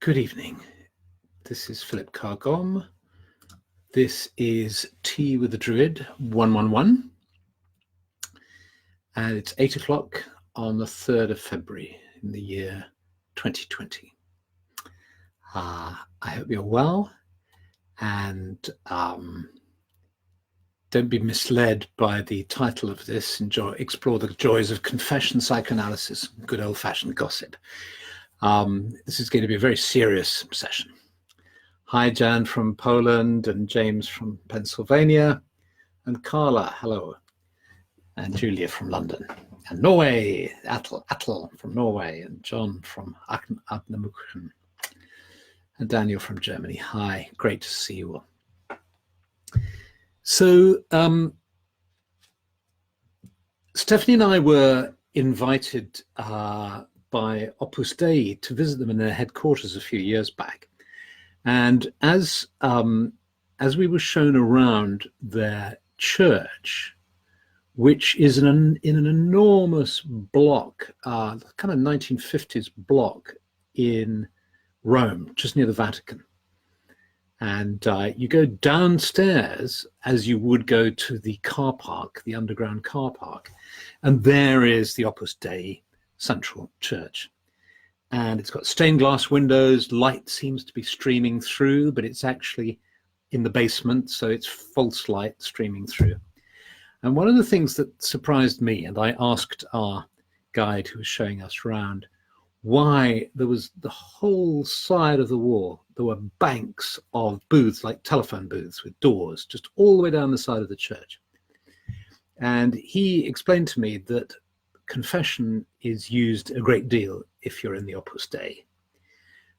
Good evening. This is Philip Cargom. This is Tea with the Druid 111. And it's 8 o'clock on the 3rd of February in the year 2020. I hope you're well, and don't be misled by the title of this. Explore the joys of confession, psychoanalysis, good old-fashioned gossip. This is going to be a very serious session. Hi, Jan from Poland, and James from Pennsylvania, and Carla, hello, and Julia from London, and Norway, Atle from Norway, and John from Adnamuchen, and Daniel from Germany. Hi, great to see you all. So, Stephanie and I were invited by Opus Dei to visit them in their headquarters a few years back. And as we were shown around their church, which is in an enormous block, kind of 1950s block in Rome, just near the Vatican. And you go downstairs as you would go to the car park, the underground car park, and there is the Opus Dei Central Church. And it's got stained glass windows, light seems to be streaming through, but it's actually in the basement, so it's false light streaming through. And one of the things that surprised me, and I asked our guide who was showing us around, why there was the whole side of the wall, there were banks of booths, like telephone booths with doors, just all the way down the side of the church. And he explained to me that confession is used a great deal if you're in the Opus Dei,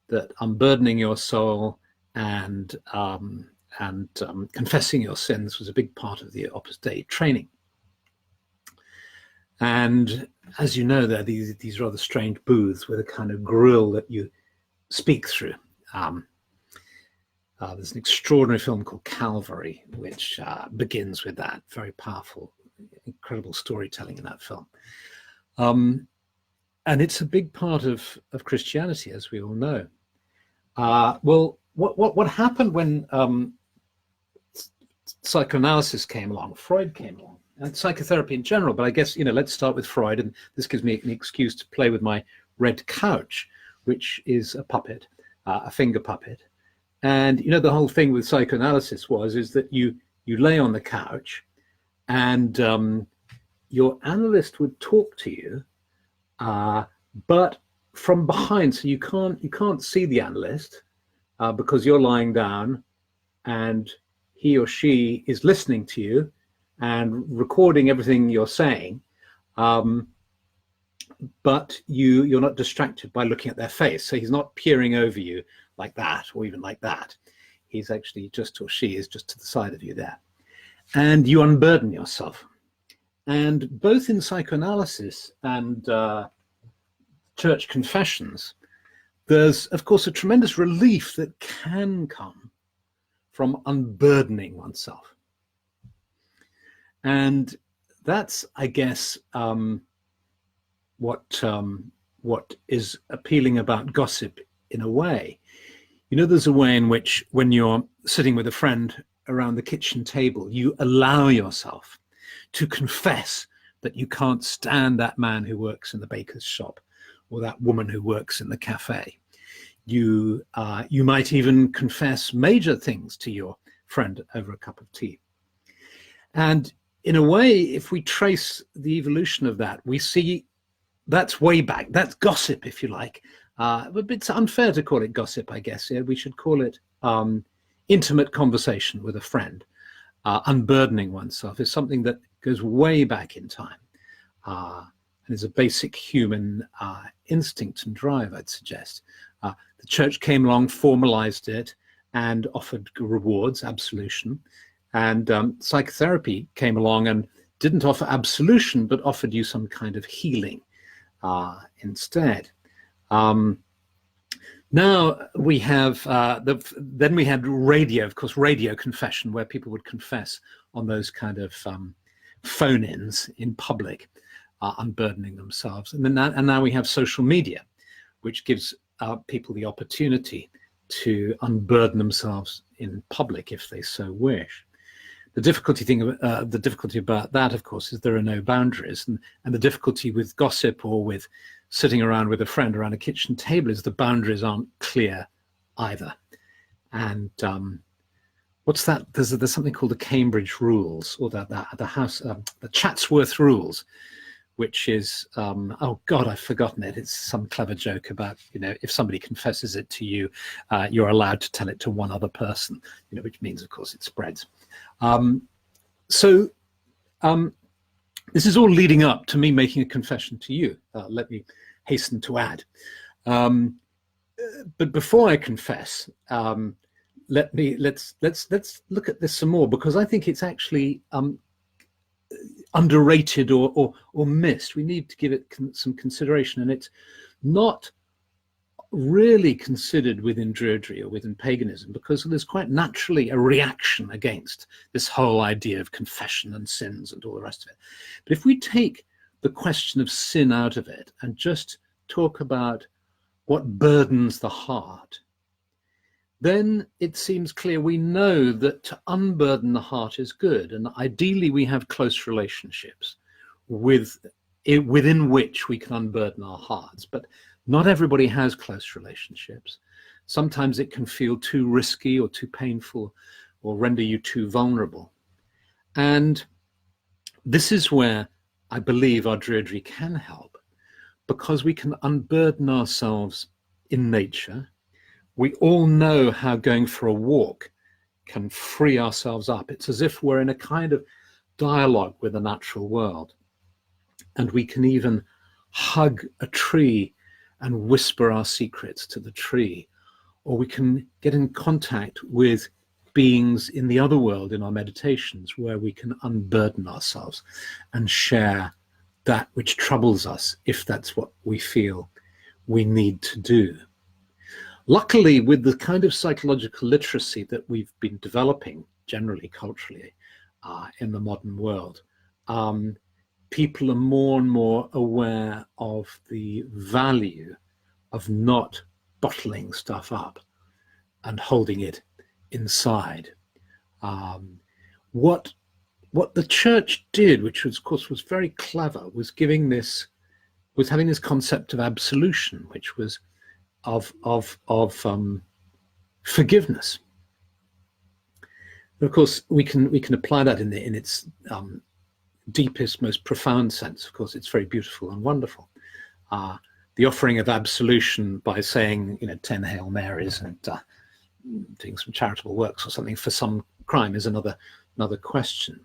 that unburdening your soul and confessing your sins was a big part of the Opus Dei training. And as you know, there are these rather strange booths with a kind of grill that you speak through. There's an extraordinary film called Calvary, which begins with that. Very powerful, incredible storytelling in that film. And it's a big part of Christianity, as we all know. Well, what happened when psychoanalysis came along, Freud came along, and psychotherapy in general, but I guess, let's start with Freud, and this gives me an excuse to play with my red couch, which is a puppet, a finger puppet. And, the whole thing with psychoanalysis is that you lay on the couch and your analyst would talk to you, but from behind, so you can't see the analyst because you're lying down, and he or she is listening to you and recording everything you're saying, but you're not distracted by looking at their face. So he's not peering over you like that, or even like that. He's actually or she is just to the side of you there, and you unburden yourself. And both in psychoanalysis and church confessions, there's, of course, a tremendous relief that can come from unburdening oneself. And that's, I guess, what is appealing about gossip in a way. There's a way in which, when you're sitting with a friend around the kitchen table, you allow yourself to confess that you can't stand that man who works in the baker's shop or that woman who works in the cafe. You might even confess major things to your friend over a cup of tea. And in a way, if we trace the evolution of that, we see that's way back. That's gossip, if you like. But it's unfair to call it gossip, I guess. Yeah? We should call it intimate conversation with a friend. Unburdening oneself is something that goes way back in time, and is a basic human instinct and drive, I'd suggest. The church came along, formalized it, and offered rewards, absolution. And psychotherapy came along and didn't offer absolution, but offered you some kind of healing instead. Now we have, then we had radio, of course, radio confession, where people would confess on those kind of phone-ins in public, unburdening themselves. And now we have social media, which gives people the opportunity to unburden themselves in public if they so wish. The difficulty about that, of course, is there are no boundaries, and the difficulty with gossip or with sitting around with a friend around a kitchen table is the boundaries aren't clear either. And what's that? There's something called the Cambridge Rules, or the Chatsworth Rules, which is oh God, I've forgotten it. It's some clever joke about, if somebody confesses it to you, you're allowed to tell it to one other person, which means, of course, it spreads. This is all leading up to me making a confession to you. Let me hasten to add. But before I confess, let's look at this some more, because I think it's actually underrated or missed. We need to give it some consideration, and it's not really considered within Druidry or within paganism, because there's quite naturally a reaction against this whole idea of confession and sins and all the rest of it. But if we take the question of sin out of it and just talk about what burdens the heart, then it seems clear we know that to unburden the heart is good, and ideally we have close relationships within which we can unburden our hearts. But not everybody has close relationships. Sometimes it can feel too risky or too painful or render you too vulnerable. And this is where I believe our Druidry can help, because we can unburden ourselves in nature. We all know how going for a walk can free ourselves up. It's as if we're in a kind of dialogue with the natural world. And we can even hug a tree and whisper our secrets to the tree, or we can get in contact with beings in the other world in our meditations, where we can unburden ourselves and share that which troubles us, if that's what we feel we need to do. Luckily, with the kind of psychological literacy that we've been developing generally culturally in the modern world, people are more and more aware of the value of not bottling stuff up and holding it inside. What the church did, which was, of course, was very clever, was having this concept of absolution, which was of forgiveness. And of course, we can apply that in its deepest, most profound sense. Of course, it's very beautiful and wonderful. The offering of absolution by saying, 10 Hail Marys and doing some charitable works or something for some crime is another question.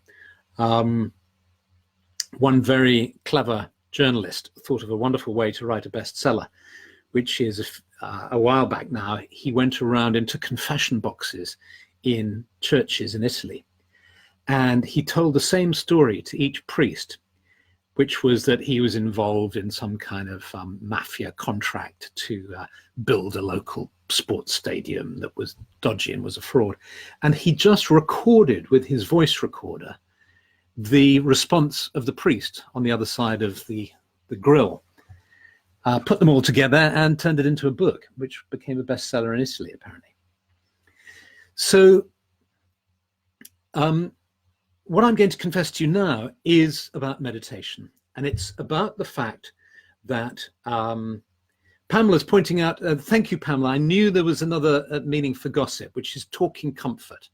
One very clever journalist thought of a wonderful way to write a bestseller, which is a while back now, he went around into confession boxes in churches in Italy, and he told the same story to each priest, which was that he was involved in some kind of mafia contract to build a local sports stadium that was dodgy and was a fraud. And he just recorded with his voice recorder the response of the priest on the other side of the grill, put them all together and turned it into a book, which became a bestseller in Italy, apparently. So what I'm going to confess to you now is about meditation. And it's about the fact that Pamela's pointing out, thank you, Pamela. I knew there was another meaning for gossip, which is talking comfort.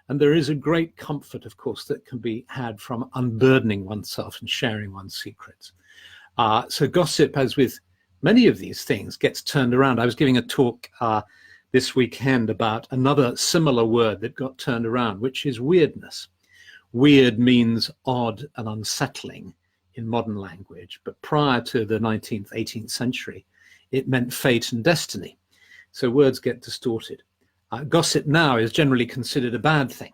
And there is a great comfort, of course, that can be had from unburdening oneself and sharing one's secrets. So gossip, as with many of these things, gets turned around. I was giving a talk this weekend about another similar word that got turned around, which is weirdness. Weird means odd and unsettling in modern language, but prior to the 19th, 18th century, it meant fate and destiny. So words get distorted. Gossip now is generally considered a bad thing,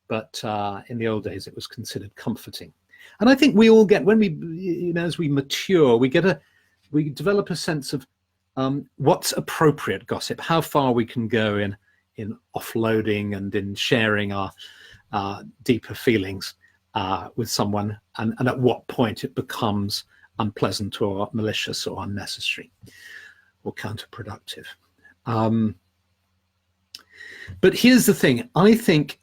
but in the old days it was considered comforting. And I think we all get, when we, as we mature, we develop a sense of what's appropriate gossip, how far we can go in offloading and in sharing our deeper feelings with someone, and at what point it becomes unpleasant or malicious or unnecessary. or counterproductive. But here's the thing. I think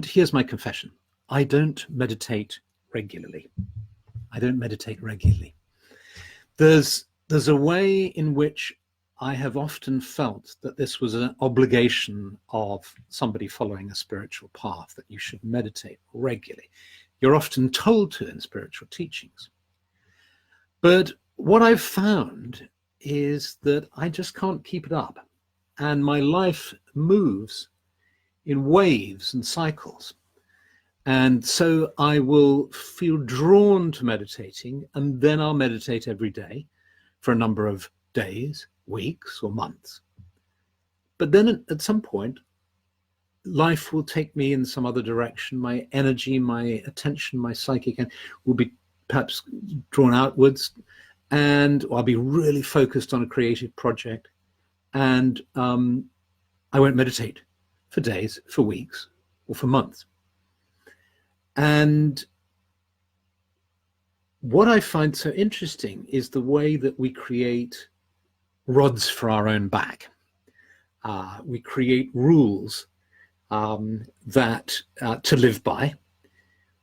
here's my confession. I don't meditate regularly. I don't meditate regularly. There's a way in which I have often felt that this was an obligation of somebody following a spiritual path, that you should meditate regularly. You're often told to in spiritual teachings. But what I've found is that I just can't keep it up. And my life moves in waves and cycles. And so I will feel drawn to meditating, and then I'll meditate every day for a number of days, weeks, or months. But then at some point, life will take me in some other direction. My energy, my attention, my psychic will be perhaps drawn outwards, and I'll be really focused on a creative project. And I won't meditate for days, for weeks, or for months. And what I find so interesting is the way that we create rods for our own back. We create rules that to live by,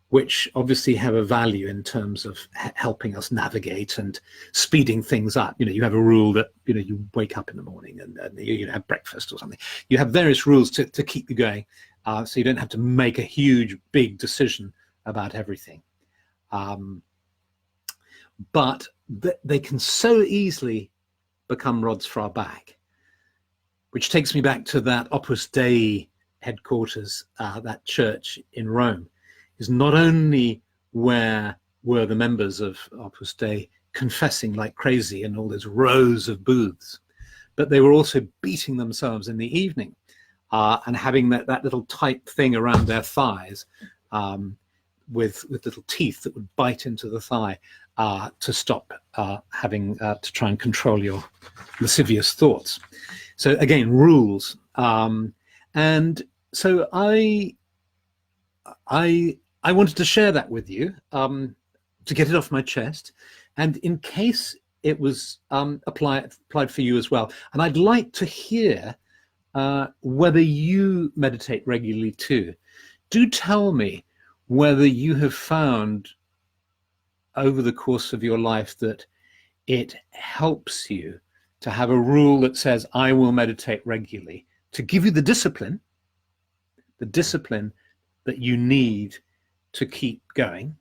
which obviously have a value in terms of helping us navigate and speeding things up. You have a rule that, you wake up in the morning and you have breakfast or something. You have various rules to keep you going, so you don't have to make a huge, big decision about everything. But they can so easily become rods for our back, which takes me back to that Opus Dei headquarters, that church in Rome. Is not only where were the members of Opus Dei confessing like crazy in all those rows of booths, but they were also beating themselves in the evening and having that little tight thing around their thighs with little teeth that would bite into the thigh to stop having to try and control your lascivious thoughts. So again, rules. And so I wanted to share that with you to get it off my chest, and in case it was applied for you as well. And I'd like to hear whether you meditate regularly too. Do tell me whether you have found over the course of your life that it helps you to have a rule that says, I will meditate regularly, to give you the discipline that you need to keep going,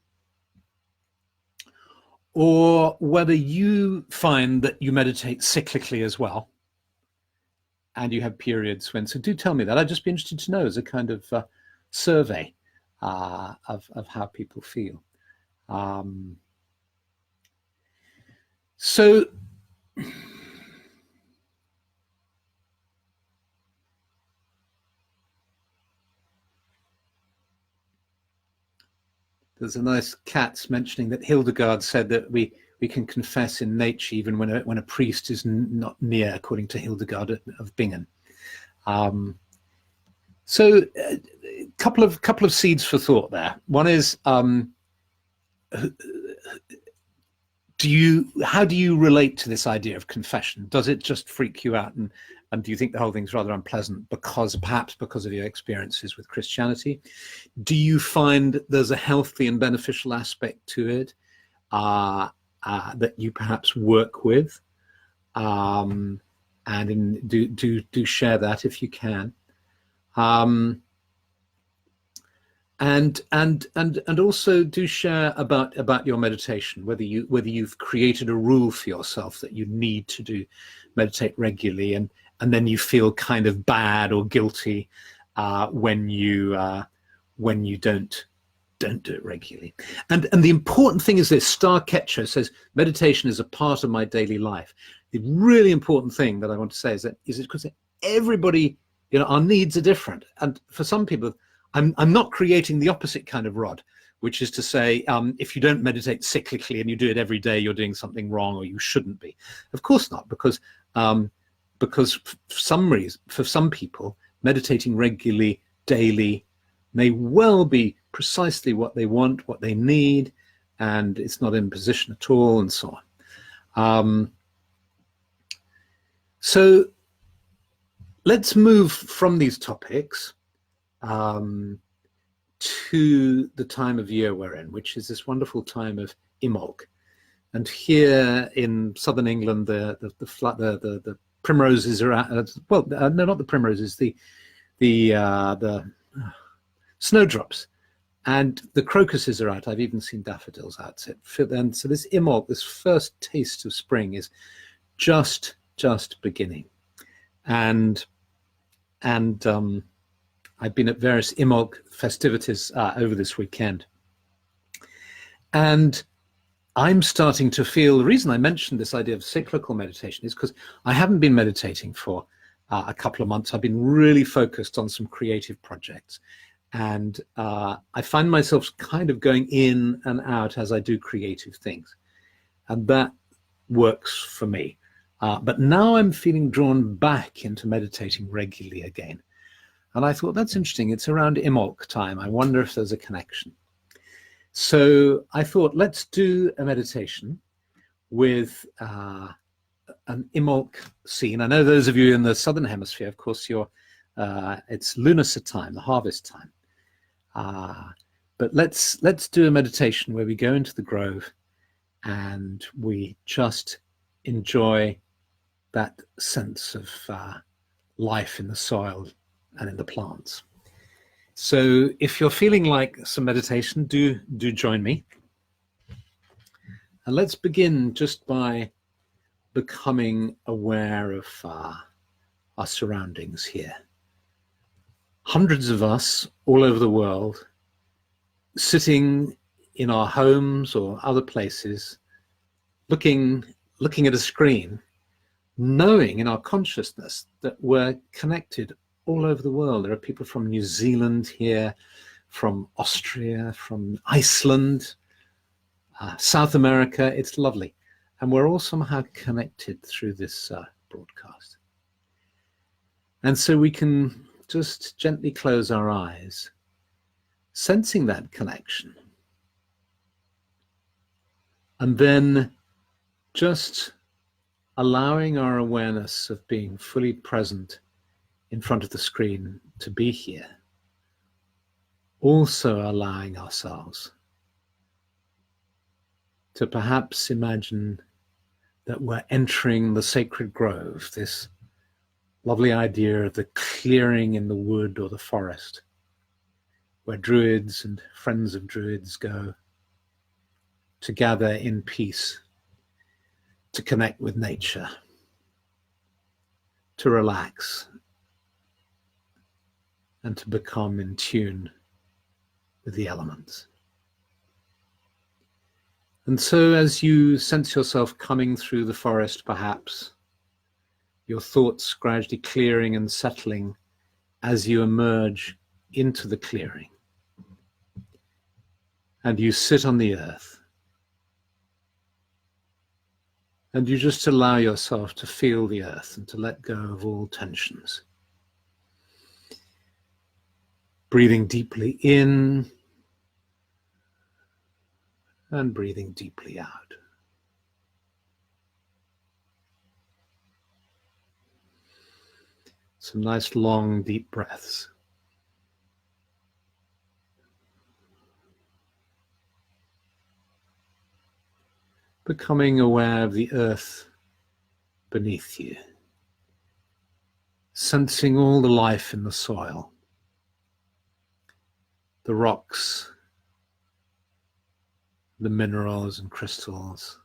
or whether you find that you meditate cyclically as well, and you have periods when. So do tell me that. I'd just be interested to know as a kind of survey of how people feel. So there's a nice cat's mentioning that Hildegard said that we can confess in nature even when a priest is not near, according to Hildegard of Bingen. So a couple of seeds for thought there. One is, how do you relate to this idea of confession? Does it just freak you out, and do you think the whole thing's rather unpleasant perhaps because of your experiences with Christianity? Do you find there's a healthy and beneficial aspect to it that you perhaps work with? And do share that if you can. And also do share about your meditation, whether you've created a rule for yourself that you need to meditate regularly, and then you feel kind of bad or guilty when you don't do it regularly. And the important thing is this: Star Ketcher says meditation is a part of my daily life. The really important thing that I want to say is because everybody, our needs are different, and for some people, I'm not creating the opposite kind of rod, which is to say, if you don't meditate cyclically and you do it every day, you're doing something wrong, or you shouldn't be. Of course not, because for some people, meditating regularly, daily, may well be precisely what they want, what they need, and it's not imposition at all, and so on. So let's move from these topics to the time of year we're in, which is this wonderful time of Imbolc. And here in southern England, the primroses are out. Well, no, not the primroses. The snowdrops and the crocuses are out. I've even seen daffodils out. And so this Imbolc, this first taste of spring, is just beginning. And I've been at various Imbolc festivities over this weekend. And I'm starting to feel, the reason I mentioned this idea of cyclical meditation is because I haven't been meditating for a couple of months. I've been really focused on some creative projects. And I find myself kind of going in and out as I do creative things. And that works for me. But now I'm feeling drawn back into meditating regularly again. And I thought, that's interesting. It's around Imbolc time. I wonder if there's a connection. So I thought, let's do a meditation with an Imbolc scene. I know those of you in the Southern Hemisphere, of course, it's lunar time, the harvest time. But let's do a meditation where we go into the grove and we just enjoy that sense of life in the soil and in the plants. So if you're feeling like some meditation, do join me. And let's begin just by becoming aware of our surroundings here. Hundreds of us all over the world, sitting in our homes or other places, looking at a screen, knowing in our consciousness that we're connected all over the world. There are people from New Zealand here, from Austria, from Iceland, South America. It's lovely. And we're all somehow connected through this broadcast. And so we can just gently close our eyes, sensing that connection. And then just allowing our awareness of being fully present in front of the screen to be here. Also allowing ourselves to perhaps imagine that we're entering the sacred grove, this lovely idea of the clearing in the wood or the forest, where Druids and friends of Druids go to gather in peace, to connect with nature, to relax, and to become in tune with the elements. And so as you sense yourself coming through the forest, perhaps, your thoughts gradually clearing and settling as you emerge into the clearing. And you sit on the earth. And you just allow yourself to feel the earth and to let go of all tensions. Breathing deeply in and breathing deeply out. Some nice long deep breaths. Becoming aware of the earth beneath you. Sensing all the life in the soil. The rocks, the minerals and crystals,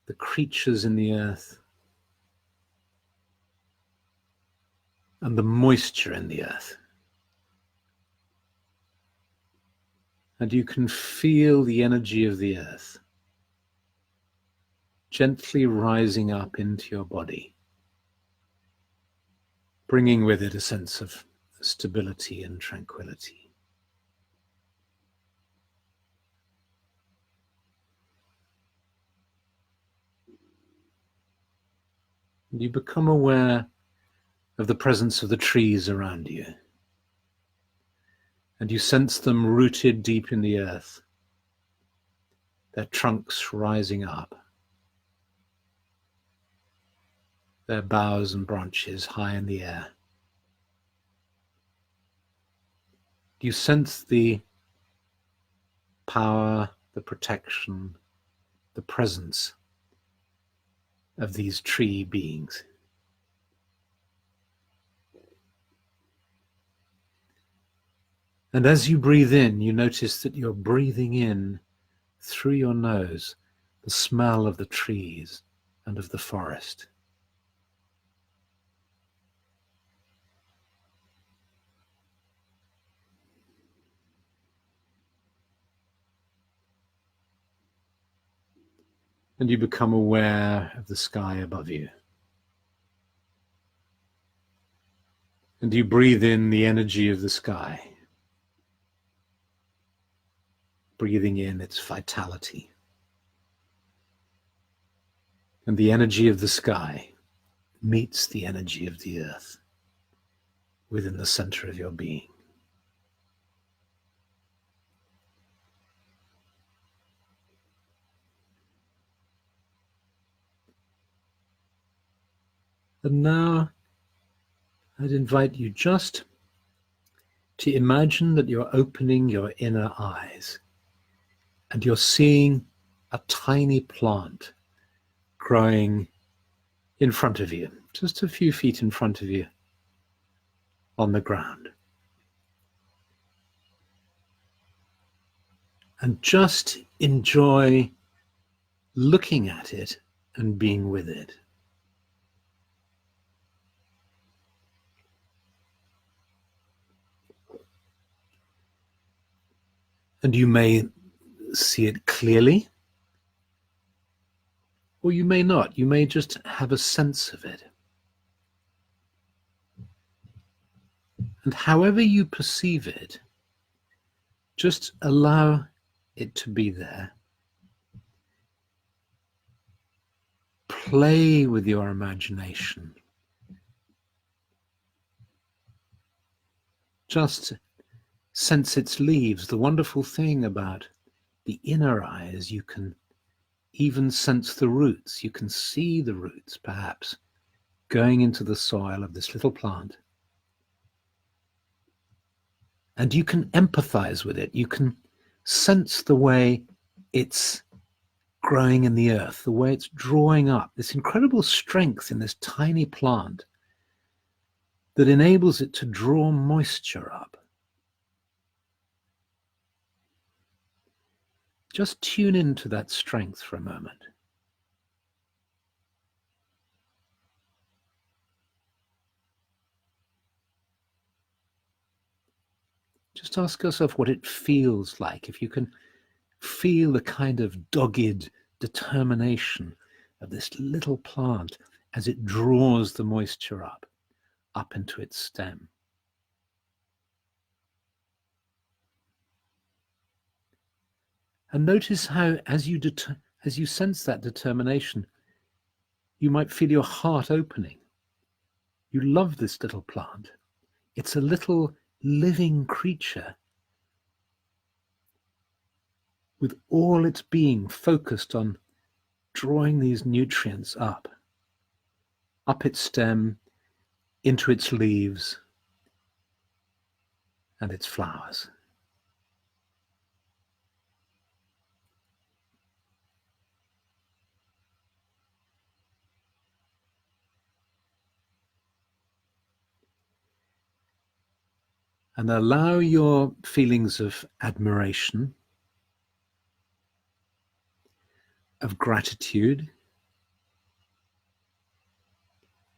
the creatures in the earth, and the moisture in the earth. And you can feel the energy of the earth gently rising up into your body, bringing with it a sense of stability and tranquility. You become aware of the presence of the trees around you, and you sense them rooted deep in the earth, their trunks rising up. their boughs and branches high in the air. Do you sense the power, the protection, the presence of these tree beings? And as you breathe in, you notice that you're breathing in through your nose the smell of the trees and of the forest. And you become aware of the sky above you. And you breathe in the energy of the sky, breathing in its vitality. And the energy of the sky meets the energy of the earth within the center of your being. And now I'd invite you just to imagine that you're opening your inner eyes and you're seeing a tiny plant growing in front of you, just a few feet in front of you on the ground. And just enjoy looking at it and being with it. And you may see it clearly, or you may not. You may just have a sense of it. And however you perceive it, just allow it to be there. Play with your imagination. Just sense its leaves. The wonderful thing about the inner eye is you can even sense the roots. You can see the roots, perhaps, going into the soil of this little plant. And you can empathize with it. You can sense the way it's growing in the earth, the way it's drawing up this incredible strength in this tiny plant that enables it to draw moisture up. Just tune into that strength for a moment. Just ask yourself what it feels like, if you can feel the kind of dogged determination of this little plant as it draws the moisture up into its stem. And notice how, as you sense that determination, you might feel your heart opening. You love this little plant. It's a little living creature with all its being focused on drawing these nutrients up its stem, into its leaves and its flowers. And allow your feelings of admiration, of gratitude,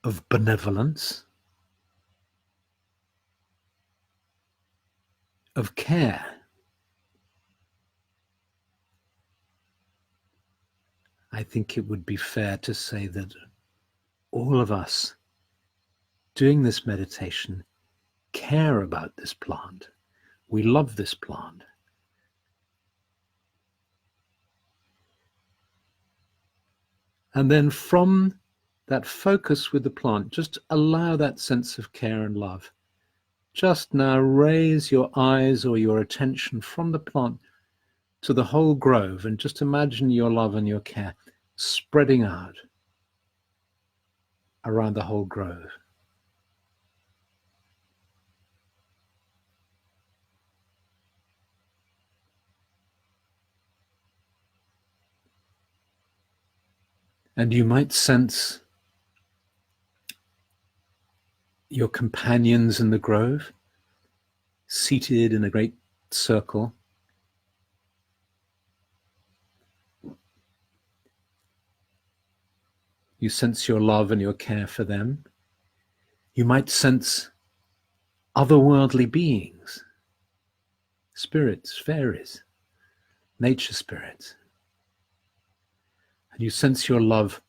of benevolence, of care. I think it would be fair to say that all of us doing this meditation care about this plant. We love this plant. And then from that focus with the plant, just allow that sense of care and love. Just now raise your eyes or your attention from the plant to the whole grove and just imagine your love and your care spreading out. around the whole grove. And you might sense your companions in the grove, seated in a great circle. You sense your love and your care for them. You might sense otherworldly beings, spirits, fairies, nature spirits. And you sense your love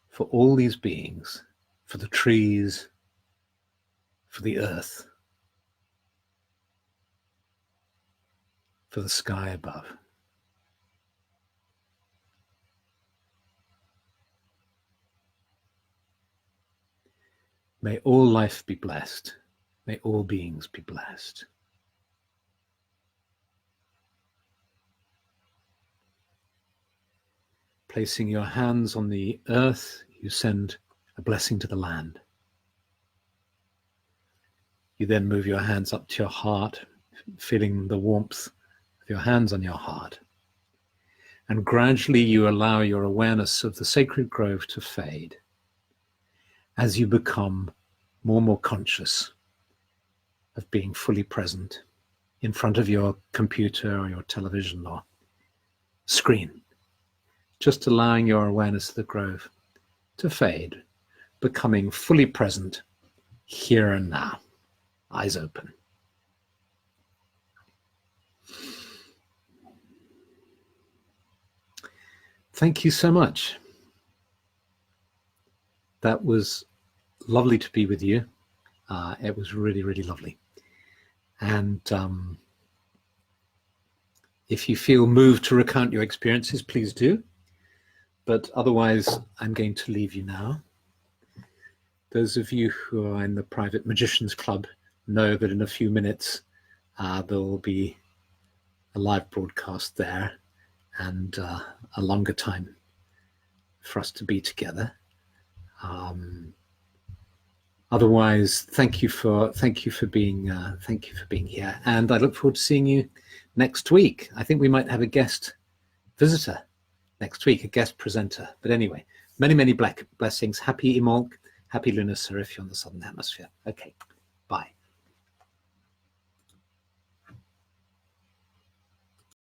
for all these beings, for the trees, for the earth, for the sky above. May all life be blessed. May all beings be blessed. Placing your hands on the earth, you send a blessing to the land. You then move your hands up to your heart, feeling the warmth of your hands on your heart. And gradually you allow your awareness of the sacred grove to fade as you become more and more conscious of being fully present in front of your computer or your television or screen. Just allowing your awareness of the grove to fade, becoming fully present here and now, eyes open. Thank you so much. That was lovely to be with you. It was really, really lovely. And if you feel moved to recount your experiences, please do. But otherwise, I'm going to leave you now. Those of you who are in the Private Magicians Club know that in a few minutes, there will be a live broadcast there and a longer time for us to be together. Otherwise, thank you for being here, and I look forward to seeing you next week. I think we might have a guest visitor next week, a guest presenter. But anyway, many, many blessings. Happy Imbolc, happy Lunar if you're in the Southern Hemisphere. Okay.